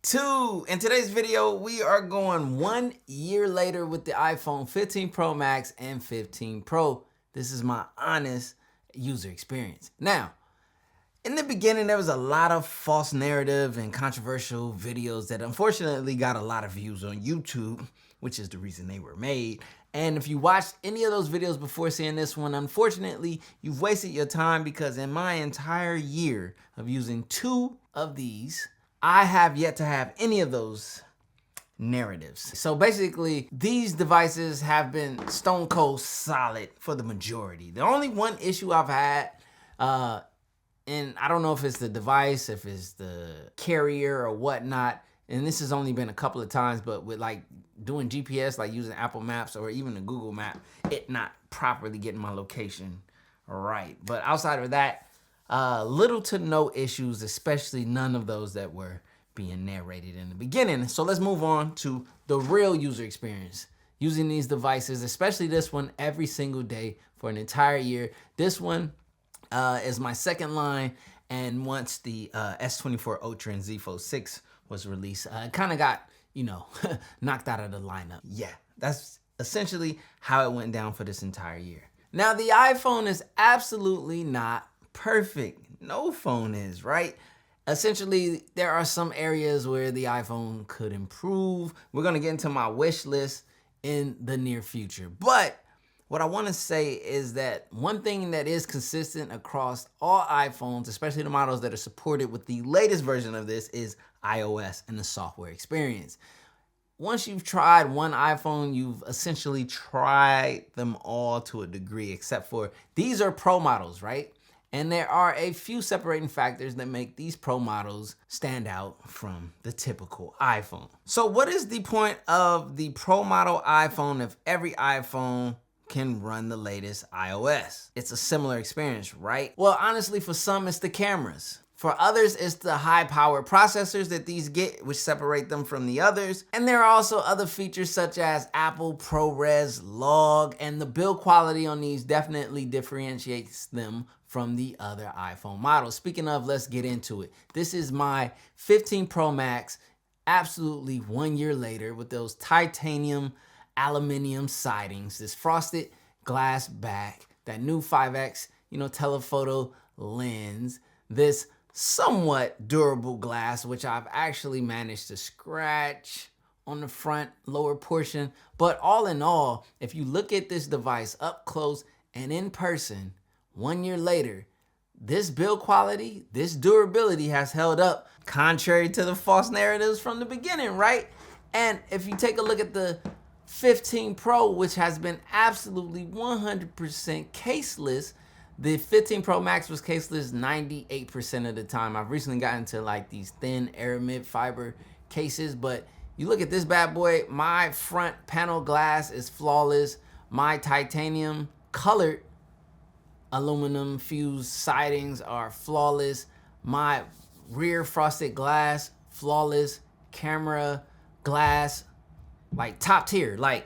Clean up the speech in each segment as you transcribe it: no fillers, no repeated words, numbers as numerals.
2. In today's video, we are going 1 year later with the iPhone 15 Pro Max and 15 Pro. This is my honest user experience. Now, in the beginning, there was a lot of false narrative and controversial videos that unfortunately got a lot of views on YouTube, which is the reason they were made. And if you watched any of those videos before seeing this one, unfortunately, you've wasted your time because in my entire year of using 2 of these, I have yet to have any of those narratives. So basically, these devices have been stone cold solid for the majority. The only one issue I've had, and I don't know if it's the device, if it's the carrier or whatnot, and this has only been a couple of times, but with like doing GPS, like using Apple Maps or even the Google Map, it not properly getting my location right. But outside of that, little to no issues, especially none of those that were being narrated in the beginning. So let's move on to the real user experience. Using these devices, especially this one, every single day for an entire year. This one is my second line, and once the S24 Ultra and Z Fold 6 was released, it kind of got, knocked out of the lineup. Yeah, that's essentially how it went down for this entire year. Now, the iPhone is absolutely not perfect. No phone is, right? Essentially, there are some areas where the iPhone could improve. We're gonna get into my wish list in the near future. But what I wanna say is that one thing that is consistent across all iPhones, especially the models that are supported with the latest version of this, is iOS and the software experience. Once you've tried one iPhone, you've essentially tried them all to a degree, except for these are Pro models, right? And there are a few separating factors that make these Pro models stand out from the typical iPhone. So what is the point of the Pro model iPhone if every iPhone can run the latest iOS? It's a similar experience, right? Well, honestly, for some, it's the cameras. For others, it's the high-powered processors that these get, which separate them from the others. And there are also other features such as Apple ProRes Log, and the build quality on these definitely differentiates them from the other iPhone models. Speaking of, let's get into it. This is my 15 Pro Max, absolutely 1 year later, with those titanium aluminum sidings, this frosted glass back, that new 5X, telephoto lens, this somewhat durable glass, which I've actually managed to scratch on the front lower portion. But all in all, if you look at this device up close and in person, 1 year later, this build quality, this durability has held up, contrary to the false narratives from the beginning, right? And if you take a look at the 15 Pro, which has been absolutely 100% caseless, the 15 Pro Max was caseless 98% of the time. I've recently gotten to like these thin aramid fiber cases, but you look at this bad boy, my front panel glass is flawless. My titanium colored aluminum fused sidings are flawless. My rear frosted glass, flawless. Camera glass, like top tier. Like,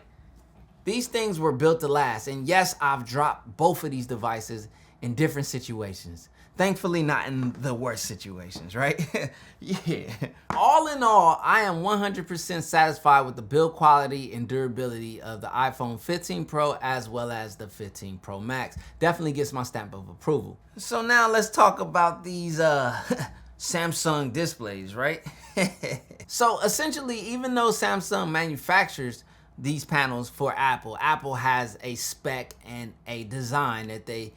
these things were built to last. And yes, I've dropped both of these devices in different situations. Thankfully, not in the worst situations, right? Yeah. All in all, I am 100% satisfied with the build quality and durability of the iPhone 15 Pro as well as the 15 Pro Max. Definitely gets my stamp of approval. So now let's talk about these Samsung displays, right? So essentially, even though Samsung manufactures these panels for Apple, Apple has a spec and a design that they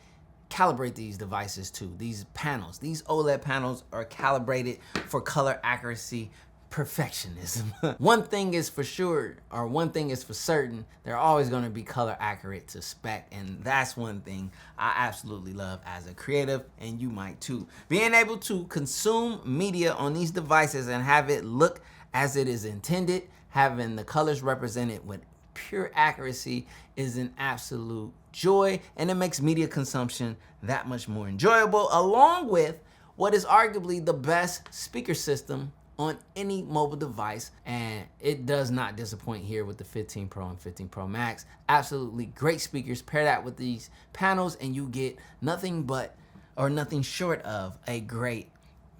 calibrate these devices to. These panels, these OLED panels are calibrated for color accuracy perfectionism. One thing is for sure, or one thing is for certain, they're always going to be color accurate to spec, and that's one thing I absolutely love as a creative, and you might too. Being able to consume media on these devices and have it look as it is intended, having the colors represented with pure accuracy, is an absolute joy, and it makes media consumption that much more enjoyable, along with what is arguably the best speaker system on any mobile device, and it does not disappoint here with the 15 Pro and 15 Pro Max. Absolutely great speakers. Pair that with these panels and you get nothing but, or nothing short of, a great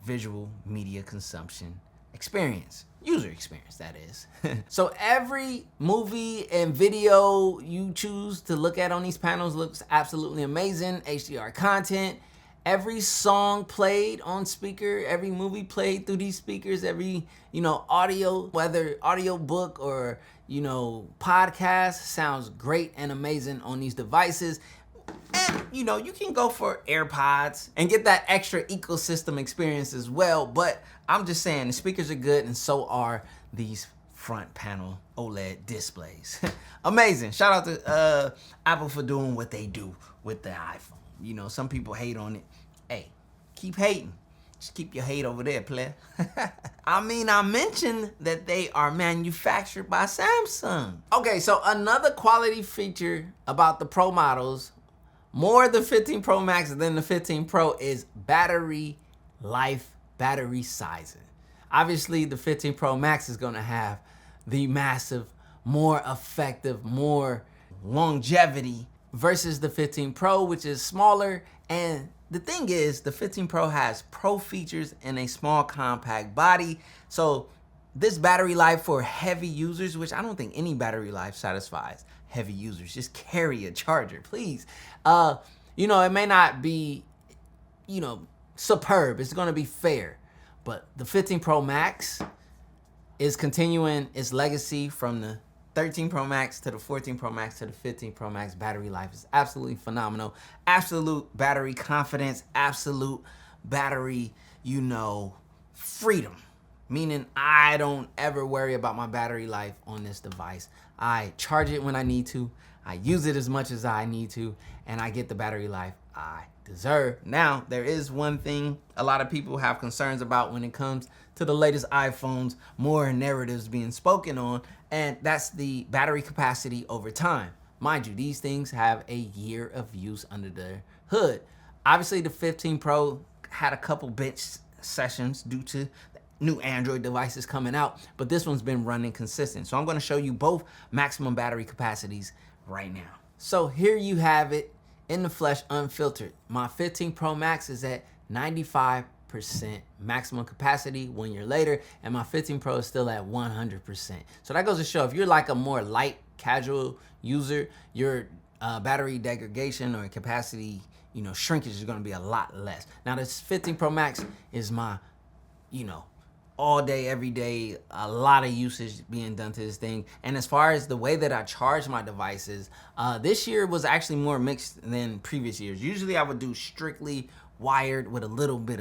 visual media consumption experience. User experience, that is. So every movie and video you choose to look at on these panels looks absolutely amazing. HDR content. Every song played on speaker, every movie played through these speakers, every, audio, whether audio book or, podcast, sounds great and amazing on these devices. And, you can go for AirPods and get that extra ecosystem experience as well. But I'm just saying the speakers are good and so are these front panel OLED displays. Amazing. Shout out to Apple for doing what they do with the iPhone. Some people hate on it. Hey, keep hating. Just keep your hate over there, player. I mentioned that they are manufactured by Samsung. Okay, so another quality feature about the Pro models, more the 15 Pro Max than the 15 Pro, is battery life, battery sizing. Obviously, the 15 Pro Max is gonna have the massive, more effective, more longevity versus the 15 Pro, which is smaller. And the thing is, the 15 Pro has Pro features in a small, compact body. So this battery life for heavy users, which I don't think any battery life satisfies heavy users. Just carry a charger, please. It may not be, superb. It's gonna be fair. But the 15 Pro Max is continuing its legacy from the 13 Pro Max to the 14 Pro Max to the 15 Pro Max. Battery life is absolutely phenomenal. Absolute battery confidence, absolute battery, freedom. Meaning I don't ever worry about my battery life on this device. I charge it when I need to. I use it as much as I need to, and I get the battery life I deserve. Now, there is one thing a lot of people have concerns about when it comes to the latest iPhones, more narratives being spoken on, and that's the battery capacity over time. Mind you, these things have a year of use under their hood. Obviously, the 15 Pro had a couple bench sessions due to new Android devices coming out, but this one's been running consistent. So I'm gonna show you both maximum battery capacities right now. So here you have it in the flesh, unfiltered. My 15 Pro Max is at 95% maximum capacity 1 year later, and my 15 Pro is still at 100%. So that goes to show if you're like a more light, casual user, your battery degradation or capacity, shrinkage is gonna be a lot less. Now this 15 Pro Max is my, all day, every day, a lot of usage being done to this thing. And as far as the way that I charge my devices, this year was actually more mixed than previous years. Usually I would do strictly wired with a little bit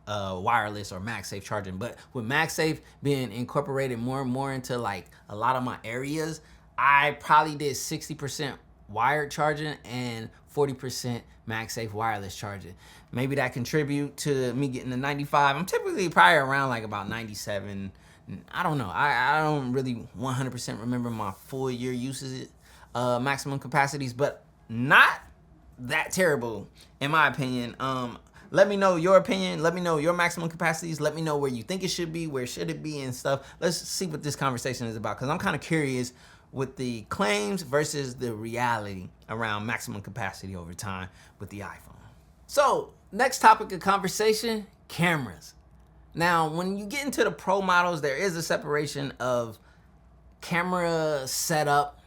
of wireless or MagSafe charging. But with MagSafe being incorporated more and more into like a lot of my areas, I probably did 60% wired charging and 40% MagSafe wireless charging. Maybe that contribute to me getting to 95. I'm typically probably around like about 97. I don't know. I don't really 100% remember my full year usage maximum capacities, but not that terrible in my opinion. Let me know your opinion. Let me know your maximum capacities. Let me know where you think it should be, where should it be and stuff. Let's see what this conversation is about, because I'm kind of curious with the claims versus the reality around maximum capacity over time with the iPhone. So next topic of conversation, cameras. Now, when you get into the Pro models, there is a separation of camera setup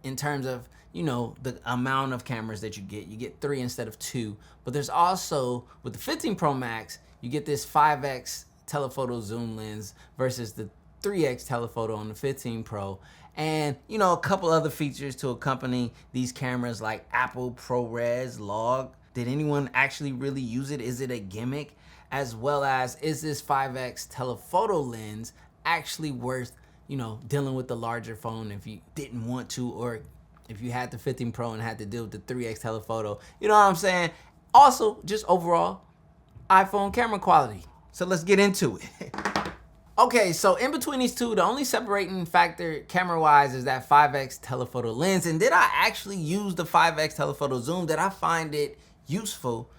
in terms of, the amount of cameras that you get. You get 3 instead of 2. But there's also, with the 15 Pro Max, you get this 5x telephoto zoom lens versus the 3x telephoto on the 15 Pro. And, a couple other features to accompany these cameras like Apple ProRes log. Did anyone actually really use it? Is it a gimmick? As well as, is this 5x telephoto lens actually worth, dealing with the larger phone if you didn't want to, or if you had the 15 Pro and had to deal with the 3x telephoto? You know what I'm saying? Also, just overall, iPhone camera quality. So let's get into it. Okay, so in between these two, the only separating factor camera-wise is that 5x telephoto lens. And did I actually use the 5x telephoto zoom? Did I find it useful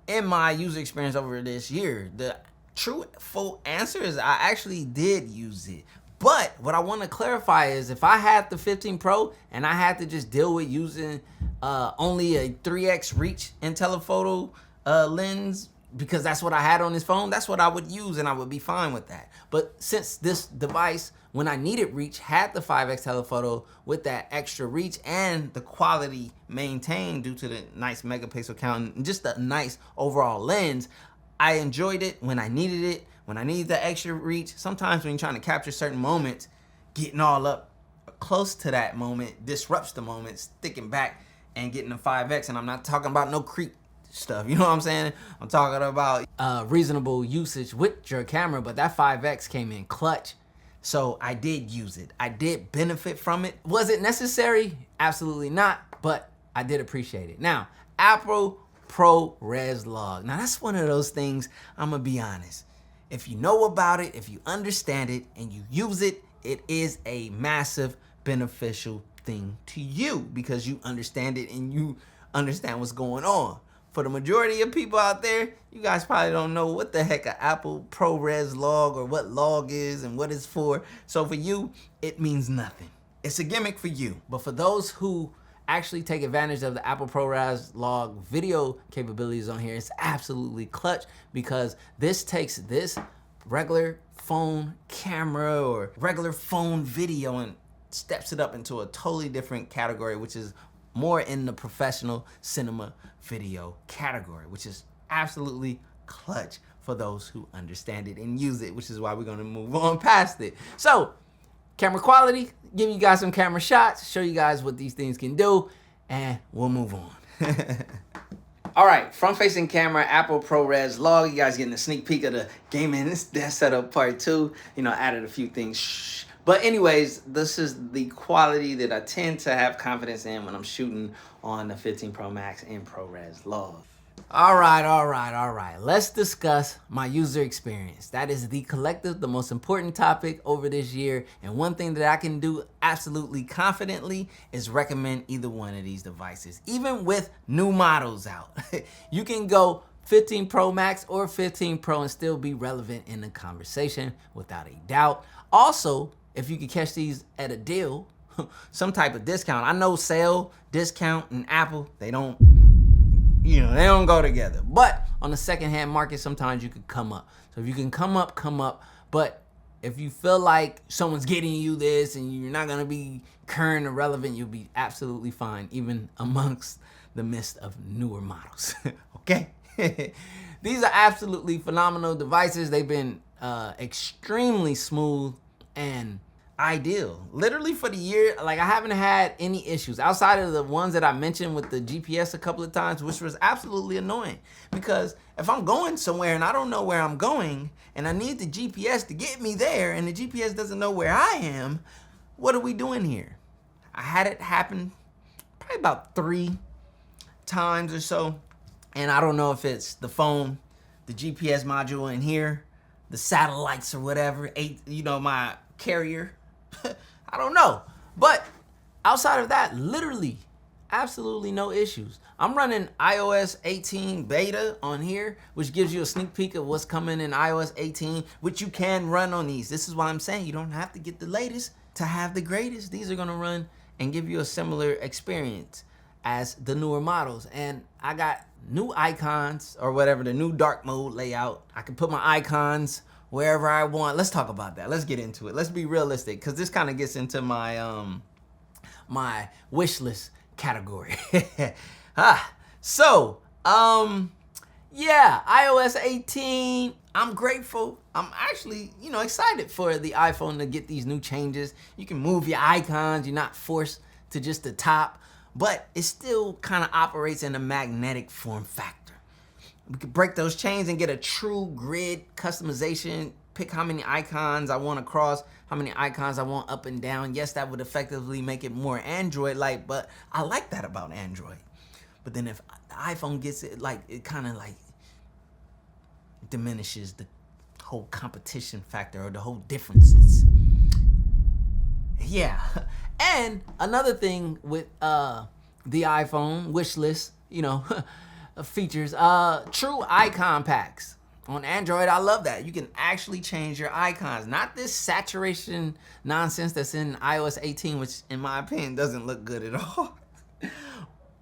in my user experience over this year? The truthful answer is I actually did use it. But what I want to clarify is if I had the 15 Pro and I had to just deal with using only a 3x reach and telephoto lens, because that's what I had on this phone, that's what I would use and I would be fine with that. But since this device, when I needed reach, had the 5x telephoto with that extra reach and the quality maintained due to the nice megapixel count and just a nice overall lens, I enjoyed it when I needed it, when I needed the extra reach. Sometimes when you're trying to capture certain moments, getting all up close to that moment disrupts the moment, sticking back and getting the 5x. And I'm not talking about no creep stuff, you know what I'm saying? I'm talking about reasonable usage with your camera, but that 5x came in clutch. So I did use it. I did benefit from it. Was it necessary? Absolutely not, but I did appreciate it. Now, Apple ProRes log. Now that's one of those things, I'm gonna be honest. If you know about it, if you understand it and you use it, it is a massive beneficial thing to you because you understand it and you understand what's going on. For the majority of people out there, you guys probably don't know what the heck an Apple ProRes log or what log is and what it's for. So for you, it means nothing. It's a gimmick for you. But for those who actually take advantage of the Apple ProRes log video capabilities on here, it's absolutely clutch because this takes this regular phone camera or regular phone video and steps it up into a totally different category, which is more in the professional cinema video category, which is absolutely clutch for those who understand it and use it, which is why we're gonna move on past it. So, camera quality, give you guys some camera shots, show you guys what these things can do, and we'll move on. All right, front-facing camera, Apple ProRes log. You guys getting a sneak peek of the gaming setup part 2. You know, added a few things. Shh. But anyways, this is the quality that I tend to have confidence in when I'm shooting on the 15 Pro Max in ProRes log. All right. Let's discuss my user experience. That is the collective, the most important topic over this year. And one thing that I can do absolutely confidently is recommend either one of these devices, even with new models out. You can go 15 Pro Max or 15 Pro and still be relevant in the conversation without a doubt. Also, if you can catch these at a deal, some type of discount. I know sale, discount, and Apple, they don't go together. But on the secondhand market, sometimes you could come up. So if you can come up. But if you feel like someone's getting you this and you're not gonna be current or relevant, you'll be absolutely fine, even amongst the midst of newer models, okay? These are absolutely phenomenal devices. They've been extremely smooth and ideal. Literally for the year, like I haven't had any issues outside of the ones that I mentioned with the GPS a couple of times, which was absolutely annoying because if I'm going somewhere and I don't know where I'm going and I need the GPS to get me there and the GPS doesn't know where I am, what are we doing here? I had it happen probably about 3 times or so. And I don't know if it's the phone, the GPS module in here, the satellites or whatever, my carrier. I don't know. But outside of that, literally, absolutely no issues. I'm running iOS 18 beta on here, which gives you a sneak peek of what's coming in iOS 18, which you can run on these. This is why I'm saying you don't have to get the latest to have the greatest. These are going to run and give you a similar experience as the newer models. And I got new icons or whatever, the new dark mode layout. I can put my icons wherever I want. Let's talk about that. Let's get into it. Let's be realistic because this kind of gets into my my wish list category. Yeah, iOS 18. I'm grateful. I'm actually, excited for the iPhone to get these new changes. You can move your icons. You're not forced to just the top, but it still kind of operates in a magnetic form factor. We could break those chains and get a true grid customization, pick how many icons I want across, how many icons I want up and down. Yes, that would effectively make it more Android-like, but I like that about Android. But then if the iPhone gets it, it kind of diminishes the whole competition factor or the whole differences. Yeah. And another thing with the iPhone wish list, features, true icon packs. On Android, I love that. You can actually change your icons. Not this saturation nonsense that's in iOS 18, which in my opinion doesn't look good at all.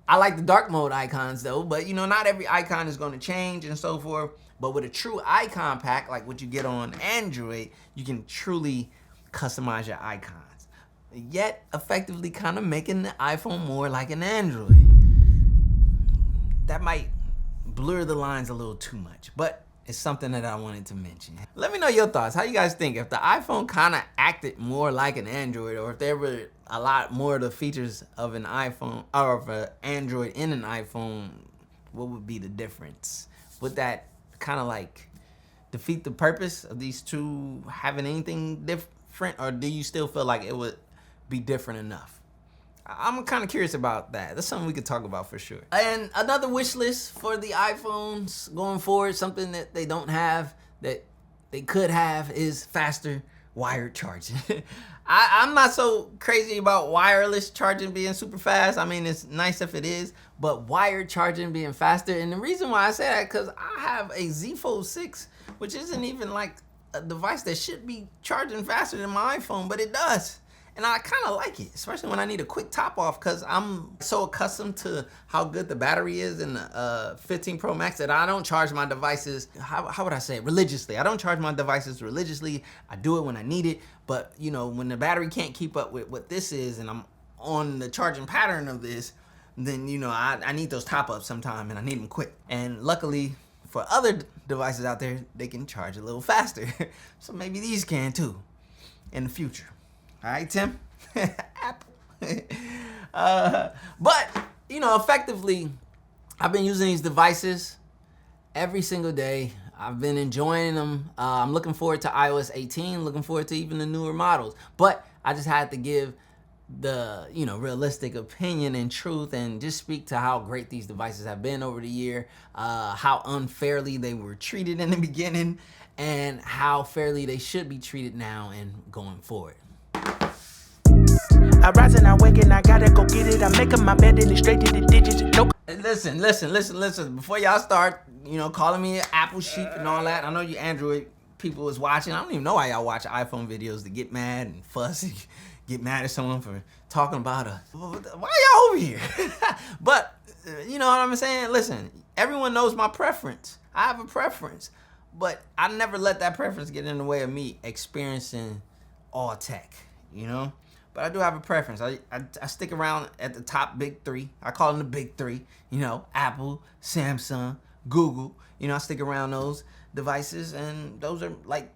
I like the dark mode icons though, but not every icon is gonna change and so forth. But with a true icon pack, like what you get on Android, you can truly customize your icons, yet effectively kind of making the iPhone more like an Android. That might blur the lines a little too much, but it's something that I wanted to mention. Let me know your thoughts. How you guys think? If the iPhone kind of acted more like an Android, or if there were a lot more of the features of an iPhone or of an Android in an iPhone, what would be the difference? Would that kind of like defeat the purpose of these two having anything different, or do you still feel like it would be different enough? I'm kind of curious about that. That's something we could talk about for sure. And another wish list for the iPhones going forward, something that they don't have that they could have, is faster wired charging. I'm not so crazy about wireless charging being super fast. I mean, it's nice if it is, but wired charging being faster. And the reason why I say that, because I have a Z Fold 6, which isn't even like a device that should be charging faster than my iPhone, but it does. And I kind of like it, especially when I need a quick top off, because I'm so accustomed to how good the battery is in the 15 Pro Max that I don't charge my devices, how would I say it, religiously. I don't charge my devices religiously. I do it when I need it. But, when the battery can't keep up with what this is and I'm on the charging pattern of this, then, I need those top ups sometime, and I need them quick. And luckily for other devices out there, they can charge a little faster. So maybe these can too in the future. All right, Tim? Apple. But, effectively, I've been using these devices every single day. I've been enjoying them. I'm looking forward to iOS 18, looking forward to even the newer models. But I just had to give the, realistic opinion and truth, and just speak to how great these devices have been over the year, how unfairly they were treated in the beginning, and how fairly they should be treated now and going forward. I rise and I wake and I gotta go get it. I'm making my bed and it's straight to the digits. Nope. Listen. Before y'all start, calling me an Apple sheep and all that. I know you Android people is watching. I don't even know why y'all watch iPhone videos to get mad and fuss and get mad at someone for talking about why y'all over here? But, you know what I'm saying? Listen, everyone knows my preference. I have a preference. But I never let that preference get in the way of me experiencing all tech, But I do have a preference. I stick around at the top big three. I call them the big three. Apple, Samsung, Google. I stick around those devices, and those are like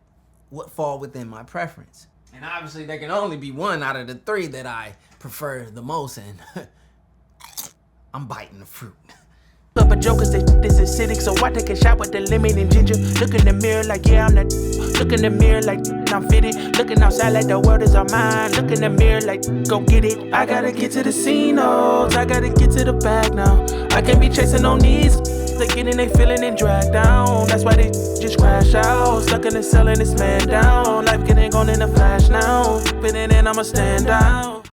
what fall within my preference. And obviously there can only be one out of the three that I prefer the most, and I'm biting the fruit. Up a joke cause this is acidic, so I take a shot with the lemon and ginger. Look in the mirror like, yeah, I'm that. Look in the mirror like, I'm fitted. Looking outside like the world is all mine. Look in the mirror like, go get it. I gotta get to the scene, I gotta get to the bag now. I can't be chasing on these. They getting they feeling and dragged down. That's why they just crash out. Stuck in the cell and it's man down. Life getting gone in a flash now. Fitting in, I'ma stand out.